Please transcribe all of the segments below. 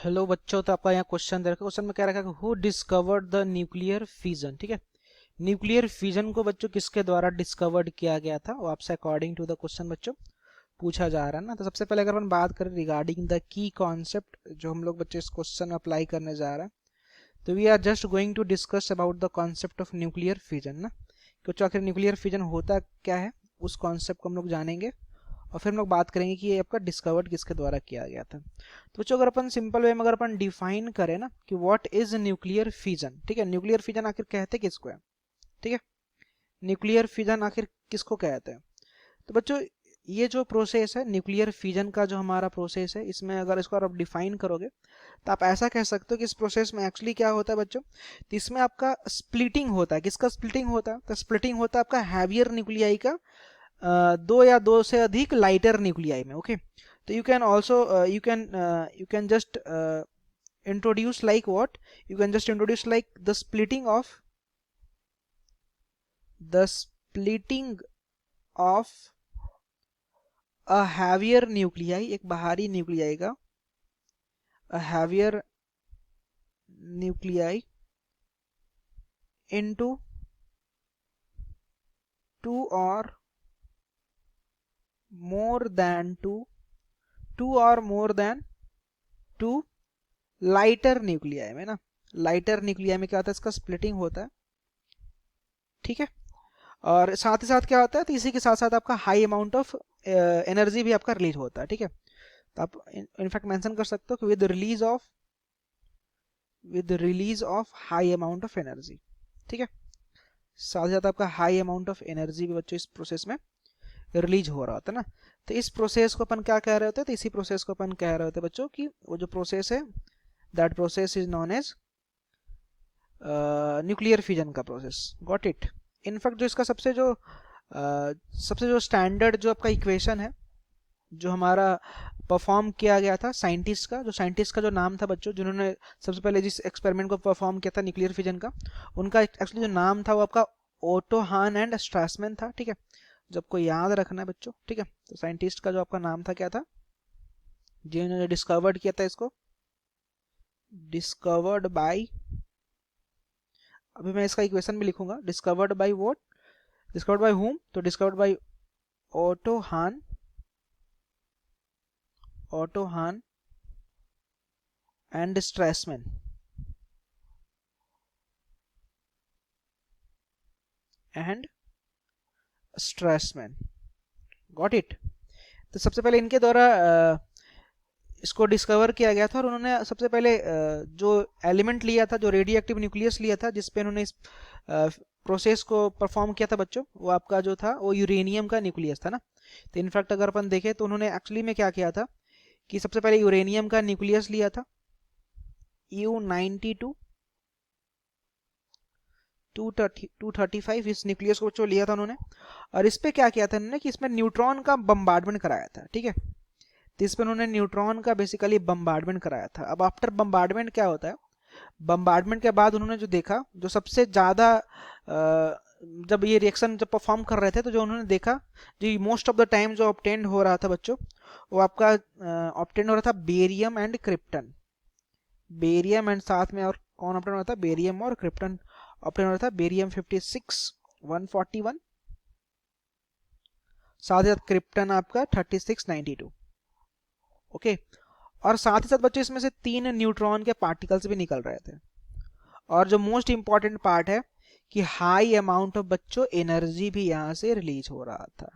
Hello बच्चों, तो आपका यहाँ क्वेश्चन दे रखा है। क्वेश्चन में कह रखा है who discovered the nuclear fission. ठीक है, न्यूक्लियर फिजन को बच्चों किसके द्वारा डिस्कवर्ड किया गया था, वो आपसे अकॉर्डिंग टू द क्वेश्चन बच्चों पूछा जा रहा है ना। तो सबसे पहले अगर हम बात करें रिगार्डिंग द की कॉन्सेप्ट जो हम लोग बच्चे इस क्वेश्चन में अप्लाई करने जा रहे हैं, तो we are just going to discuss about the concept of nuclear fission ना, कि आखिर न्यूक्लियर फिजन होता क्या है, उस कॉन्सेप्ट को हम लोग जानेंगे और फिर हम लोग बात करेंगे कि ये आपका डिस्कवर्ड किसके द्वारा किया गया था। तो बच्चों अगर अपन सिंपल वे में अगर अपन डिफाइन करें ना कि व्हाट इज न्यूक्लियर फिजन, ठीक है, न्यूक्लियर फिजन आखिर कहते किसको है, ठीक है, न्यूक्लियर फिजन आखिर किसको कहते हैं। तो बच्चों ये जो प्रोसेस है न्यूक्लियर फिजन का, जो हमारा प्रोसेस है, इसमें अगर इसको आप डिफाइन करोगे तो आप ऐसा कह सकते हो कि इस प्रोसेस में एक्चुअली क्या होता है बच्चों, तो इसमें आपका स्प्लिटिंग होता है। किसका स्प्लिटिंग होता है? तो स्प्लिटिंग होता है आपका हैवियर न्यूक्लियाई का दो या दो से अधिक लाइटर न्यूक्लियाई में। ओके, तो you can also you can just introduce like what, you can just introduce like the splitting of a heavier nuclei, एक बाहरी न्यूक्लियाई का, a heavier nuclei into two or more than two lighter nuclei में ना। Lighter nuclei में क्या होता है, इसका स्प्लिटिंग होता है, ठीक है। और साथ ही साथ क्या होता है, तो इसी के साथ साथ आपका हाई अमाउंट ऑफ एनर्जी भी आपका रिलीज होता है, ठीक है। तो आप इनफैक्ट मेंशन कर सकते हो कि with release of high amount of energy, ठीक है। साथ ही साथ आपका हाई अमाउंट ऑफ एनर्जी भी बच्चों इस प्रोसेस में रिलीज हो रहा होता है ना। तो इस प्रोसेस को अपन क्या कह रहे होते हैं, तो इसी प्रोसेस को अपन कह रहे होते हैं बच्चों कि वो जो प्रोसेस है, that process is known as nuclear fission का प्रोसेस। Got it. इनफैक्ट जो इसका सबसे जो स्टैंडर्ड जो आपका इक्वेशन है, जो हमारा परफॉर्म किया गया था साइंटिस्ट का जो नाम था बच्चों, जिन्होंने सबसे पहले जिस एक्सपेरिमेंट को परफॉर्म किया था न्यूक्लियर फिजन का, उनका एक्चुअली जो नाम था वो आपका ओटो हान एंड स्ट्रासमैन था, ठीक है। जो आपको याद रखना है बच्चों, ठीक है। तो साइंटिस्ट का जो आपका नाम था क्या था, जिन्होंने डिस्कवर्ड किया था इसको, डिस्कवर्ड बाय, अभी मैं इसका इक्वेशन भी लिखूंगा, discovered by what, discovered by whom, तो डिस्कवर्ड बाय ओटो हान एंड स्ट्रासमैन, गॉट इट। तो सबसे पहले इनके द्वारा इसको डिस्कवर किया गया था, और उन्होंने सबसे पहले जो एलिमेंट लिया था, जो रेडियो एक्टिव न्यूक्लियस लिया था, जिसपे उन्होंने इस प्रोसेस को परफॉर्म किया था बच्चों, वो आपका जो था वो यूरेनियम का न्यूक्लियस था ना। तो इनफैक्ट अगर अपन देखें तो उन्होंने एक्चुअली में क्या किया था कि सबसे पहले यूरेनियम का न्यूक्लियस लिया था, U92 235, इस न्यूक्लियस को जो लिया था उन्होंने, और इस पे क्या किया था उन्होंने कि इसमें न्यूट्रॉन का बम्बार्डमेंट कराया था, ठीक है। तो इस पे उन्होंने न्यूट्रॉन का बेसिकली बम्बार्डमेंट कराया था। अब आफ्टर बम्बार्डमेंट क्या होता है, बम्बार्डमेंट के बाद उन्होंने जो देखा, जो सबसे ज़्यादा जब ये रिएक्शन जब परफॉर्म कर रहे थे, तो जो उन्होंने देखा, जो मोस्ट ऑफ द टाइम जो ऑब्टेंड हो रहा था बच्चों, वो आपका ऑब्टेंड हो रहा था barium and krypton, barium and साथ में और कौन ऑब्टेंड हो रहा था, बेरियम और क्रिप्टन ऑब्टेंड हो रहा था, बेरियम 56 141, साथ ही साथ क्रिप्टन आपका 3692। ओके, और साथ ही साथ बच्चों इसमें से 3 न्यूट्रॉन के पार्टिकल्स भी निकल रहे थे, और जो मोस्ट इंपॉर्टेंट पार्ट है कि हाई अमाउंट ऑफ बच्चों एनर्जी भी यहां से रिलीज हो रहा था।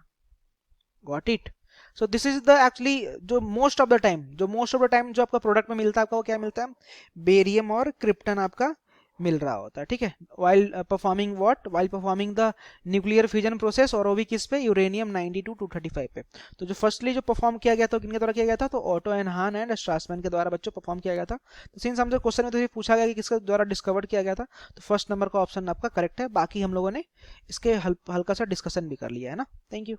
Got it. So this is the actually जो मोस्ट ऑफ द टाइम जो आपका प्रोडक्ट में मिलता है, आपका वो क्या मिलता है, बेरियम और क्रिप्टन आपका मिल रहा होता है, ठीक है, while performing the nuclear fission process, और वो भी किस पे, यूरेनियम 92 235 पे। तो जो फर्स्टली जो परफॉर्म किया गया था, किनके द्वारा किया गया था, तो ओटो एंड हान एंड स्ट्रासमैन के द्वारा बच्चों परफॉर्म किया गया था। तो सिंस हमसे क्वेश्चन में तो ये पूछा गया कि किसके द्वारा डिस्कवर्ड किया गया था, तो फर्स्ट नंबर का ऑप्शन आपका करेक्ट है। बाकी हम लोगों ने इसके हल्का सा डिस्कशन भी कर लिया है ना। Thank you.